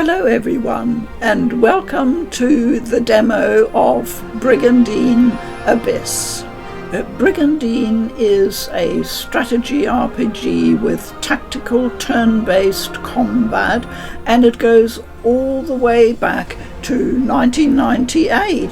Hello everyone, and welcome to the demo of Brigandine Abyss. Brigandine is a strategy RPG with tactical turn-based combat, and it goes all the way back to 1998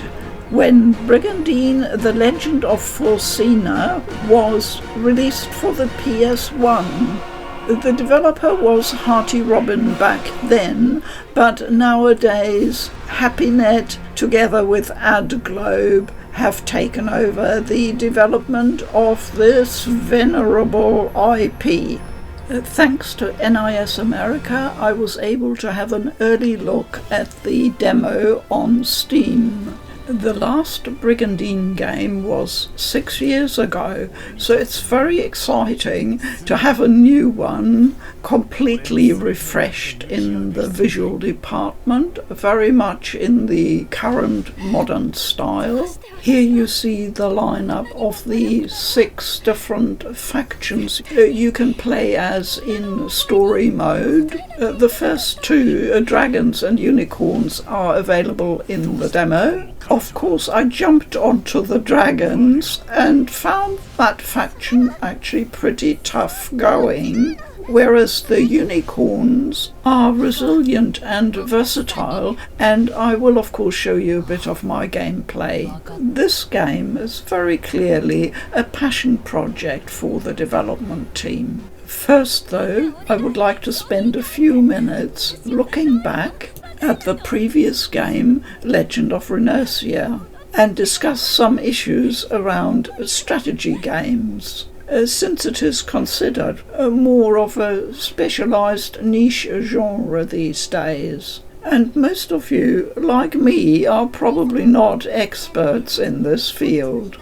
when Brigandine The Legend of Forsena was released for the PS1. The developer was Hearty Robin back then, but nowadays HappyNet together with AdGlobe have taken over the development of this venerable IP. Thanks to NIS America, I was able to have an early look at the demo on Steam. The last Brigandine game was 6 years ago, so it's very exciting to have a new one completely refreshed in the visual department, very much in the current modern style. Here you see the lineup of the 6 different factions you can play as in story mode. The first 2, dragons and unicorns, are available in the demo. Of course, I jumped onto the dragons and found that faction actually pretty tough going, whereas the unicorns are resilient and versatile, and I will of course show you a bit of my gameplay. This game is very clearly a passion project for the development team. First though, I would like to spend a few minutes looking back at the previous game, Legend of Runersia, and discuss some issues around strategy games, since it is considered more of a specialized niche genre these days. And most of you, like me, are probably not experts in this field.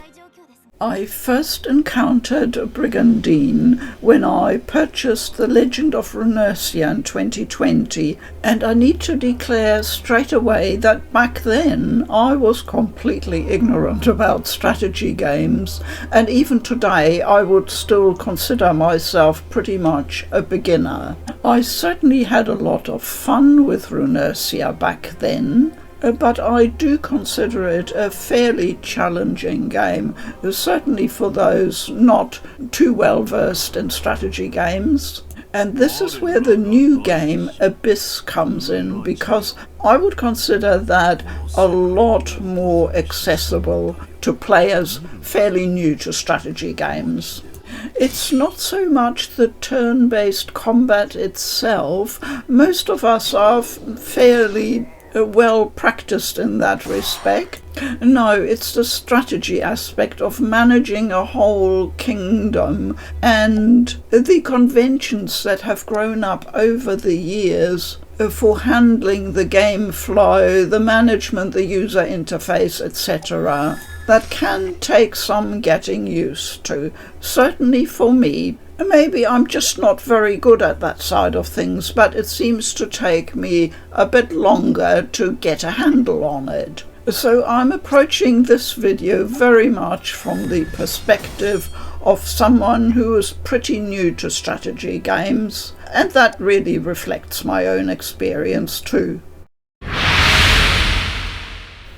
I first encountered Brigandine when I purchased The Legend of Runersia in 2020, and I need to declare straight away that back then I was completely ignorant about strategy games, and even today I would still consider myself pretty much a beginner. I certainly had a lot of fun with Runersia back then, but I do consider it a fairly challenging game, certainly for those not too well versed in strategy games. And this is where the new game Abyss comes in, because I would consider that a lot more accessible to players fairly new to strategy games. It's not so much the turn-based combat itself. Most of us are fairly well practiced in that respect. No, it's the strategy aspect of managing a whole kingdom and the conventions that have grown up over the years for handling the game flow, the management, the user interface, etc. That can take some getting used to, certainly for me. Maybe I'm just not very good at that side of things, but it seems to take me a bit longer to get a handle on it. So I'm approaching this video very much from the perspective of someone who is pretty new to strategy games, and that really reflects my own experience too.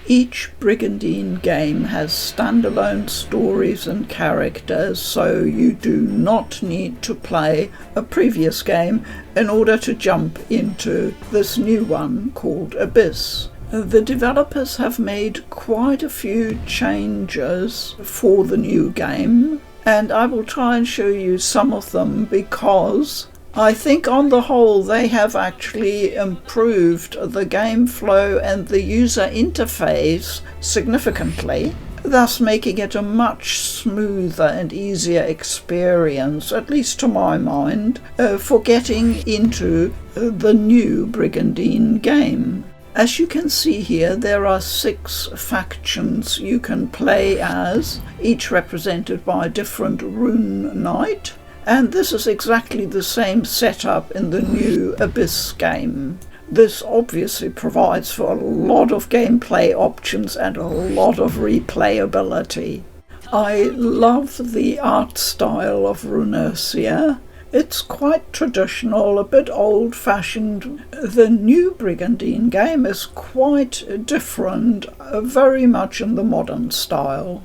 Each Brigandine game has standalone stories and characters, so you do not need to play a previous game in order to jump into this new one called Abyss. The developers have made quite a few changes for the new game, and I will try and show you some of them because I think on the whole they have actually improved the game flow and the user interface significantly, thus making it a much smoother and easier experience, at least to my mind, for getting into the new Brigandine game. As you can see here, there are 6 factions you can play as, each represented by a different rune knight. And this is exactly the same setup in the new Abyss game. This obviously provides for a lot of gameplay options and a lot of replayability. I love the art style of Runersia, It's quite traditional, a bit old-fashioned. The new Brigandine game is quite different, very much in the modern style.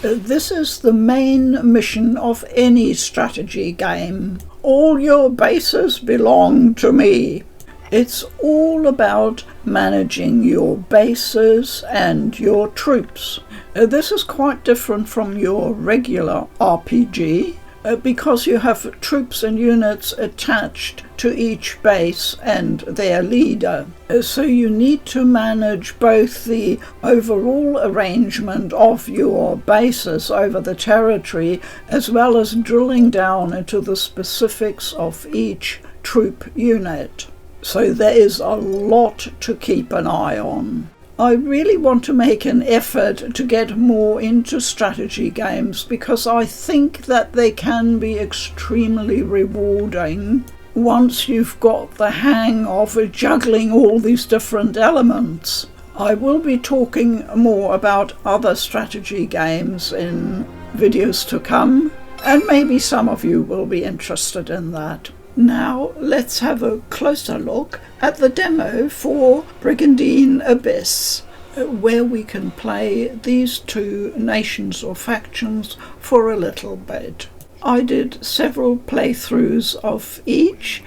This is the main mission of any strategy game. All your bases belong to me. It's all about managing your bases and your troops. This is quite different from your regular RPG because you have troops and units attached to each base and their leader. So you need to manage both the overall arrangement of your bases over the territory as well as drilling down into the specifics of each troop unit. So there is a lot to keep an eye on. I really want to make an effort to get more into strategy games because I think that they can be extremely rewarding once you've got the hang of juggling all these different elements. I will be talking more about other strategy games in videos to come, and maybe some of you will be interested in that. Now let's have a closer look at the demo for Brigandine Abyss, where we can play these two nations or factions for a little bit. I did several playthroughs of each,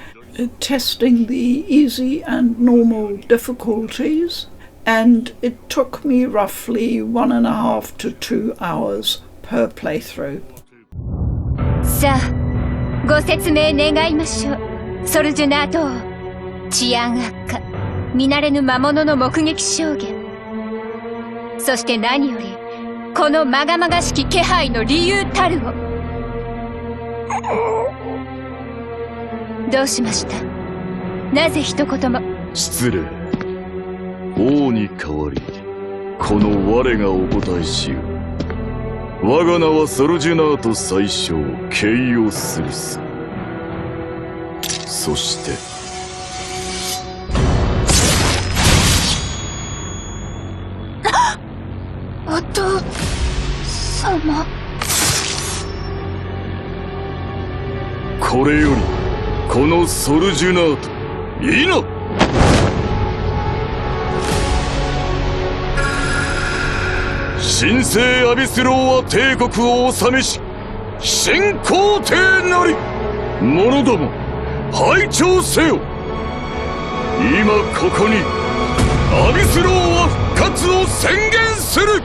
testing the easy and normal difficulties, and it took me roughly 1.5 to 2 hours per playthrough. ご説明願いましょう。ソルジュナー島。治安悪化。見慣れぬ魔物の目撃証言。そして何より、このまがまがしき気配の理由たるを。どうしました？なぜ一言も。失礼。王に代わり、この我がお答えしよう。我が名はソルジュナート宰相、ケイオスルス。そして。お父様。これより、このソルジュナート、いいな！神聖アビスローは帝国を治めし、新皇帝なり、者ども、拝聴せよ。今ここに、アビスローは復活を宣言する。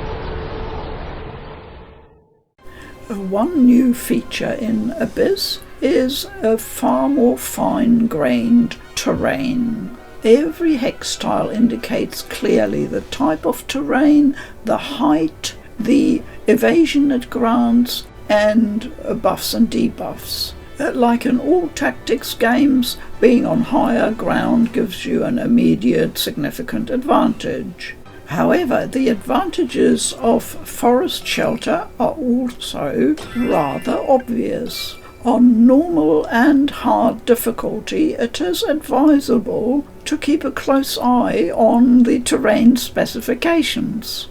One new feature in Abyss is a far more fine-grained terrain. Every hex tile indicates clearly the type of terrain, the height, the evasion it grants, and buffs and debuffs. Like in all tactics games, being on higher ground gives you an immediate significant advantage. However, the advantages of forest shelter are also rather obvious. On normal and hard difficulty, it is advisable to keep a close eye on the terrain specifications.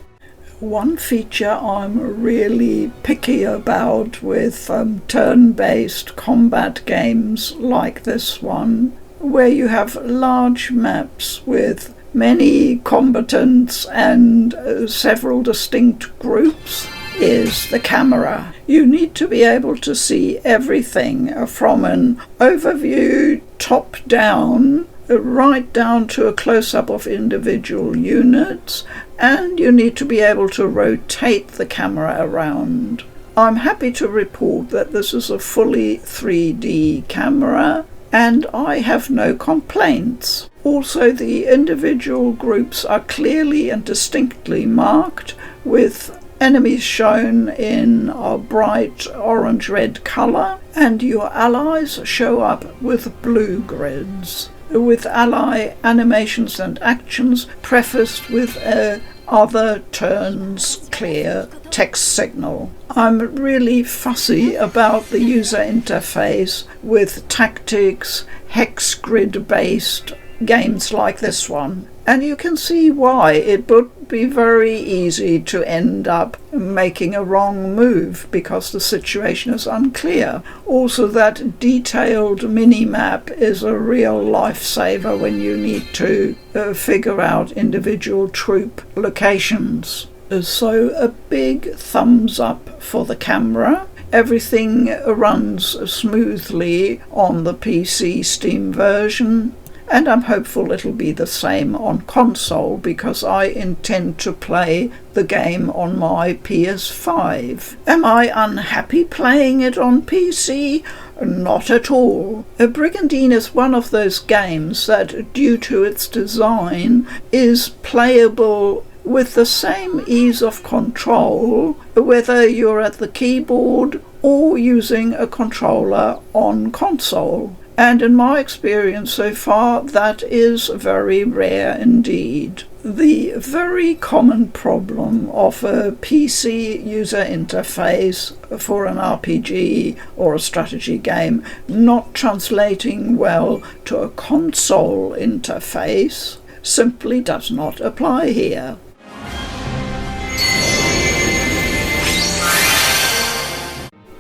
One feature I'm really picky about with turn-based combat games like this one, where you have large maps with many combatants and several distinct groups, is the camera. You need to be able to see everything from an overview top down right down to a close-up of individual units, and you need to be able to rotate the camera around. I'm happy to report that this is a fully 3D camera and I have no complaints. Also, the individual groups are clearly and distinctly marked with enemies shown in a bright orange-red colour, and your allies show up with blue grids, with ally animations and actions prefaced with a other turns clear text signal. I'm really fussy about the user interface with tactics, hex grid based games like this one, and you can see why. It be very easy to end up making a wrong move because the situation is unclear. Also, that detailed mini-map is a real lifesaver when you need to figure out individual troop locations. So a big thumbs up for the camera. Everything runs smoothly on the PC Steam version, and I'm hopeful it'll be the same on console because I intend to play the game on my PS5. Am I unhappy playing it on PC? Not at all. Brigandine is one of those games that, due to its design, is playable with the same ease of control whether you're at the keyboard or using a controller on console. And in my experience so far, that is very rare indeed. The very common problem of a PC user interface for an RPG or a strategy game not translating well to a console interface simply does not apply here.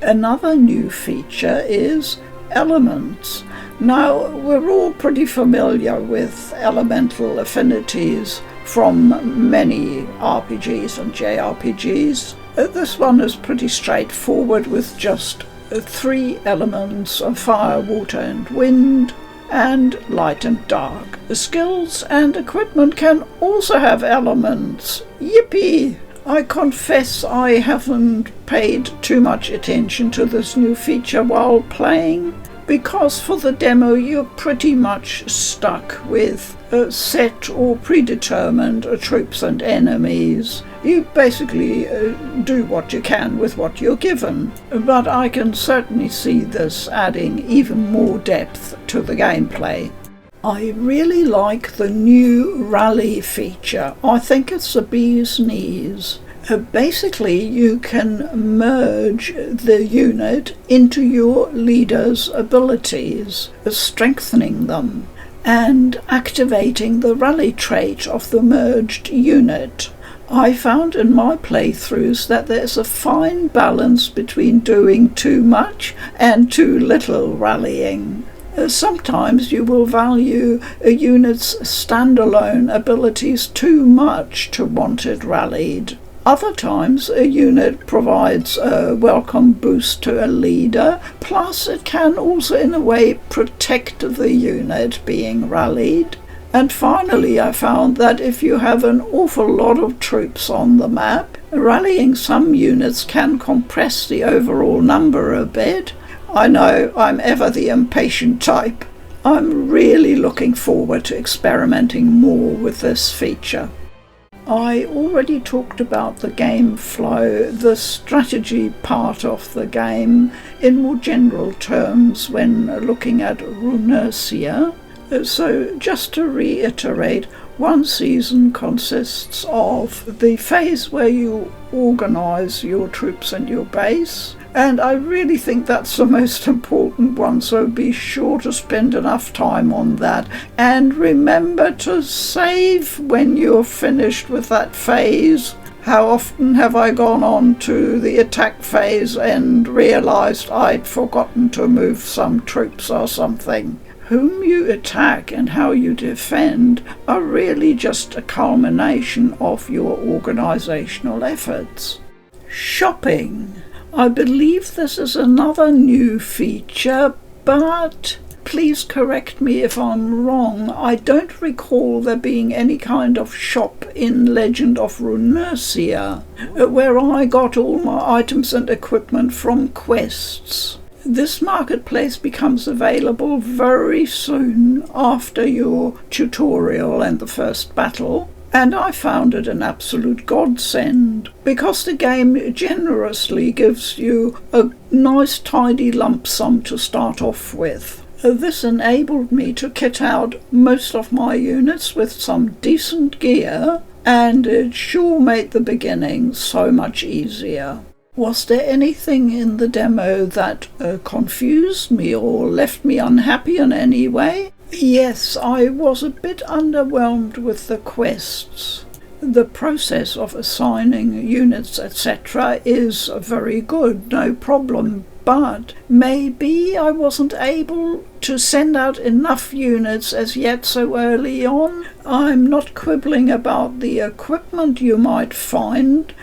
Another new feature is elements. Now, we're all pretty familiar with elemental affinities from many RPGs and JRPGs. This one is pretty straightforward with just 3 elements of fire, water and wind, and light and dark. The skills and equipment can also have elements. Yippee! I confess I haven't paid too much attention to this new feature while playing, because for the demo you're pretty much stuck with set or predetermined troops and enemies. You basically do what you can with what you're given, but I can certainly see this adding even more depth to the gameplay. I really like the new rally feature. I think it's the bee's knees. Basically, you can merge the unit into your leader's abilities, strengthening them, and activating the rally trait of the merged unit. I found in my playthroughs that there's a fine balance between doing too much and too little rallying. Sometimes you will value a unit's standalone abilities too much to want it rallied. Other times a unit provides a welcome boost to a leader, plus it can also in a way protect the unit being rallied. And finally I found that if you have an awful lot of troops on the map, rallying some units can compress the overall number a bit. I know, I'm ever the impatient type. I'm really looking forward to experimenting more with this feature. I already talked about the game flow, the strategy part of the game, in more general terms when looking at Runersia. So just to reiterate, one season consists of the phase where you organise your troops and your base, and I really think that's the most important one, so be sure to spend enough time on that. And remember to save when you're finished with that phase. How often have I gone on to the attack phase and realised I'd forgotten to move some troops or something? Whom you attack and how you defend are really just a culmination of your organisational efforts. Shopping. I believe this is another new feature, but please correct me if I'm wrong. I don't recall there being any kind of shop in Legend of Runersia, where I got all my items and equipment from quests. This marketplace becomes available very soon after your tutorial and the first battle, and I found it an absolute godsend, because the game generously gives you a nice tidy lump sum to start off with. This enabled me to kit out most of my units with some decent gear, and it sure made the beginning so much easier. Was there anything in the demo that confused me or left me unhappy in any way? Yes, I was a bit underwhelmed with the quests. The process of assigning units, etc., is very good, no problem. But maybe I wasn't able to send out enough units as yet so early on. I'm not quibbling about the equipment you might find.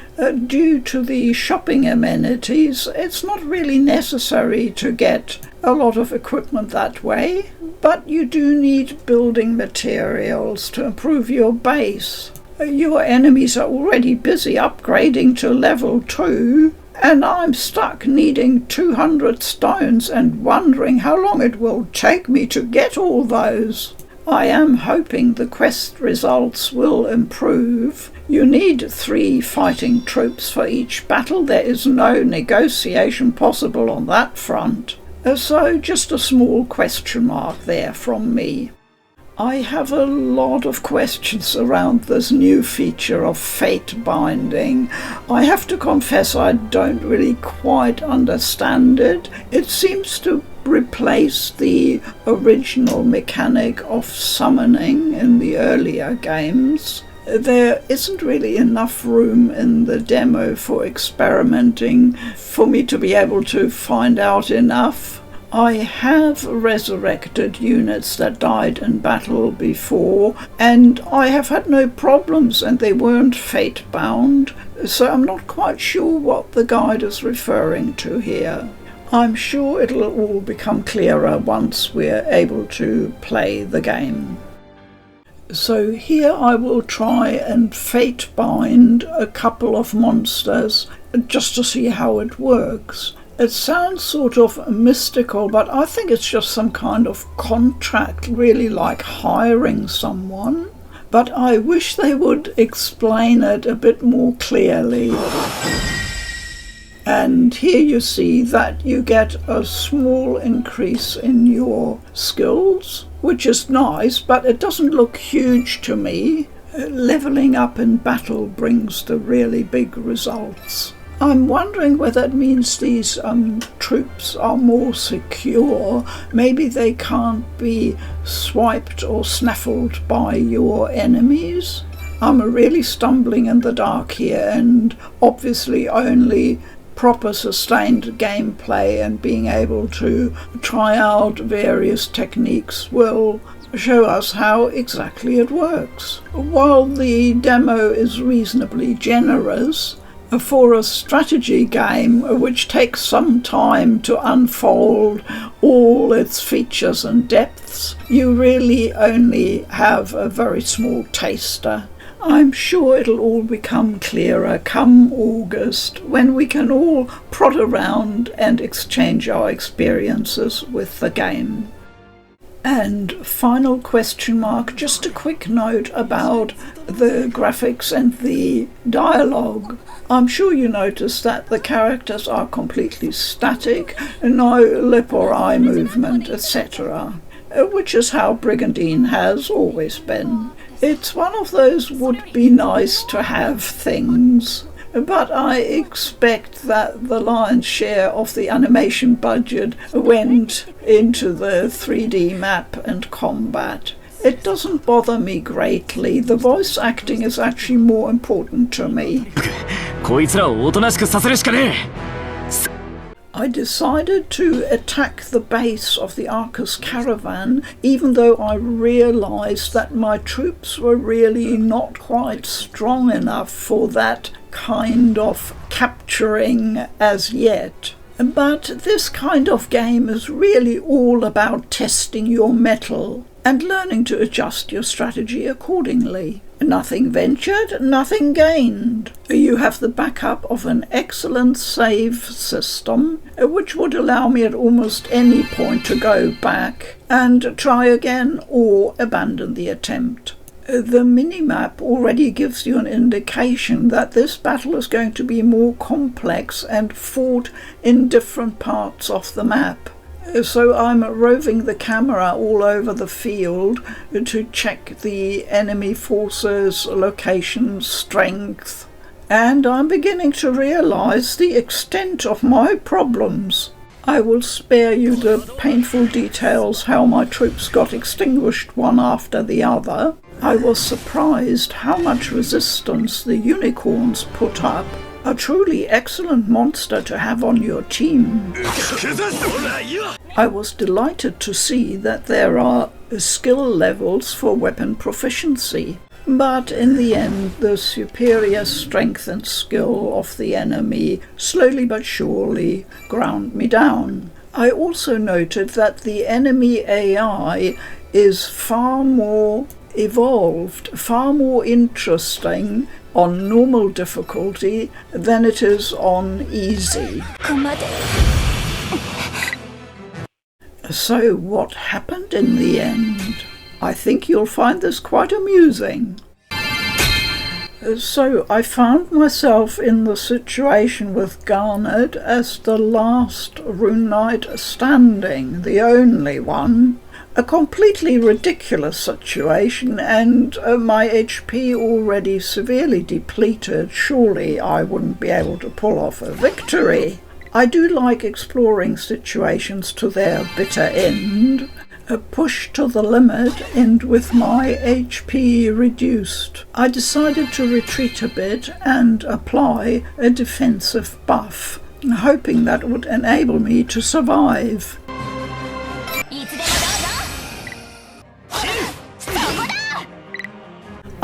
Due to the shopping amenities, it's not really necessary to get a lot of equipment that way. But you do need building materials to improve your base. Your enemies are already busy upgrading to level 2. And I'm stuck needing 200 stones and wondering how long it will take me to get all those. I am hoping the quest results will improve. You need 3 fighting troops for each battle. There is no negotiation possible on that front. So just a small question mark there from me. I have a lot of questions around this new feature of fate binding. I have to confess I don't really quite understand it. It seems to replace the original mechanic of summoning in the earlier games. There isn't really enough room in the demo for experimenting for me to be able to find out enough. I have resurrected units that died in battle before, and I have had no problems, and they weren't fate-bound, so I'm not quite sure what the guide is referring to here. I'm sure it'll all become clearer once we're able to play the game. So here I will try and fate-bind a couple of monsters just to see how it works. It sounds sort of mystical, but I think it's just some kind of contract, really like hiring someone. But I wish they would explain it a bit more clearly. And here you see that you get a small increase in your skills, which is nice, but it doesn't look huge to me. Leveling up in battle brings the really big results. I'm wondering whether it means these troops are more secure. Maybe they can't be swiped or snaffled by your enemies. I'm really stumbling in the dark here, and obviously only proper sustained gameplay and being able to try out various techniques will show us how exactly it works. While the demo is reasonably generous, for a strategy game which takes some time to unfold all its features and depths, you really only have a very small taster. I'm sure it'll all become clearer come August, when we can all prod around and exchange our experiences with the game. And final question mark, just a quick note about the graphics and the dialogue. I'm sure you notice that the characters are completely static, no lip or eye movement, etc., which is how Brigandine has always been. It's one of those would be nice to have things, but I expect that the lion's share of the animation budget went into the 3D map and combat. It doesn't bother me greatly. The voice acting is actually more important to me. I decided to attack the base of the Arcus caravan, even though I realised that my troops were really not quite strong enough for that kind of capturing as yet. But this kind of game is really all about testing your mettle and learning to adjust your strategy accordingly. Nothing ventured, nothing gained. You have the backup of an excellent save system, which would allow me at almost any point to go back and try again or abandon the attempt. The minimap already gives you an indication that this battle is going to be more complex and fought in different parts of the map. So I'm roving the camera all over the field to check the enemy forces, location, strength, and I'm beginning to realise the extent of my problems. I will spare you the painful details how my troops got extinguished one after the other. I was surprised how much resistance the unicorns put up. A truly excellent monster to have on your team. I was delighted to see that there are skill levels for weapon proficiency, but in the end the superior strength and skill of the enemy slowly but surely ground me down. I also noted that the enemy AI is far more evolved, far more interesting on normal difficulty than it is on easy. So what happened in the end? I think you'll find this quite amusing. So I found myself in the situation with Garnet as the last rune knight standing, the only one. A completely ridiculous situation, and my HP already severely depleted. Surely I wouldn't be able to pull off a victory. I do like exploring situations to their bitter end, pushed to the limit, and with my HP reduced. I decided to retreat a bit and apply a defensive buff, hoping that would enable me to survive.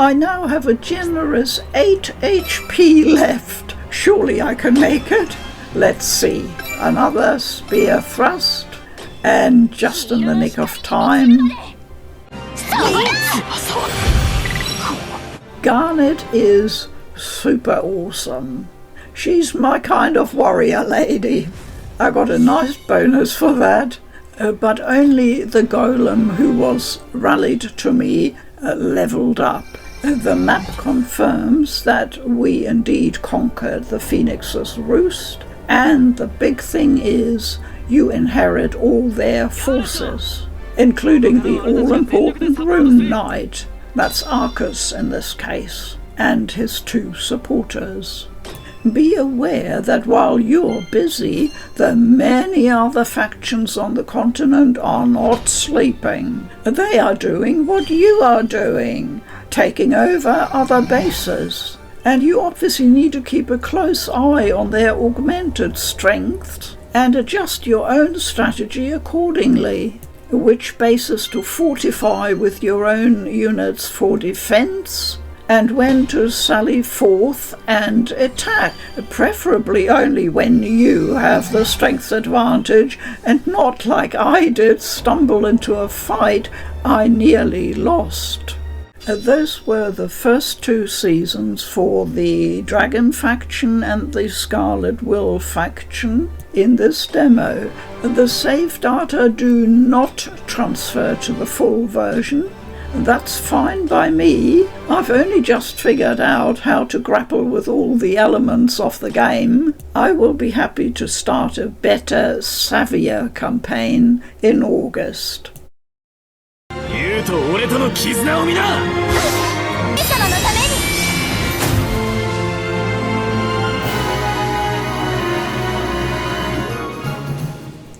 I now have a generous 8 HP left. Surely I can make it. Let's see. Another spear thrust, and just in the nick of time. Garnet is super awesome. She's my kind of warrior lady. I got a nice bonus for that, but only the golem who was rallied to me leveled up. The map confirms that we indeed conquered the Phoenix's Roost, and the big thing is you inherit all their forces, including the all-important Rune Knight, that's Arcus in this case, and his 2 supporters. Be aware that while you're busy, the many other factions on the continent are not sleeping. They are doing what you are doing, taking over other bases. And you obviously need to keep a close eye on their augmented strength and adjust your own strategy accordingly. Which bases to fortify with your own units for defense, and when to sally forth and attack, preferably only when you have the strength advantage, and not like I did stumble into a fight I nearly lost. Those were the first 2 seasons for the Dragon faction and the Scarlet Will faction. In this demo, the save data do not transfer to the full version. That's fine by me. I've only just figured out how to grapple with all the elements of the game. I will be happy to start a better, savvier campaign in August.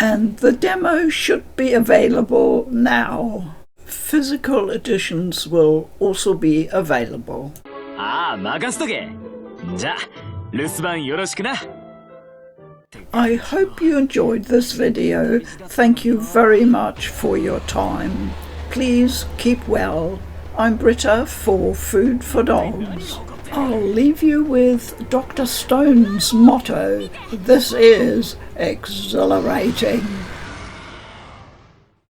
And the demo should be available now. Physical editions will also be available. I hope you enjoyed this video. Thank you very much for your time. Please keep well. I'm Britta for Food for Dogs. I'll leave you with Dr. Stone's motto. This is exhilarating.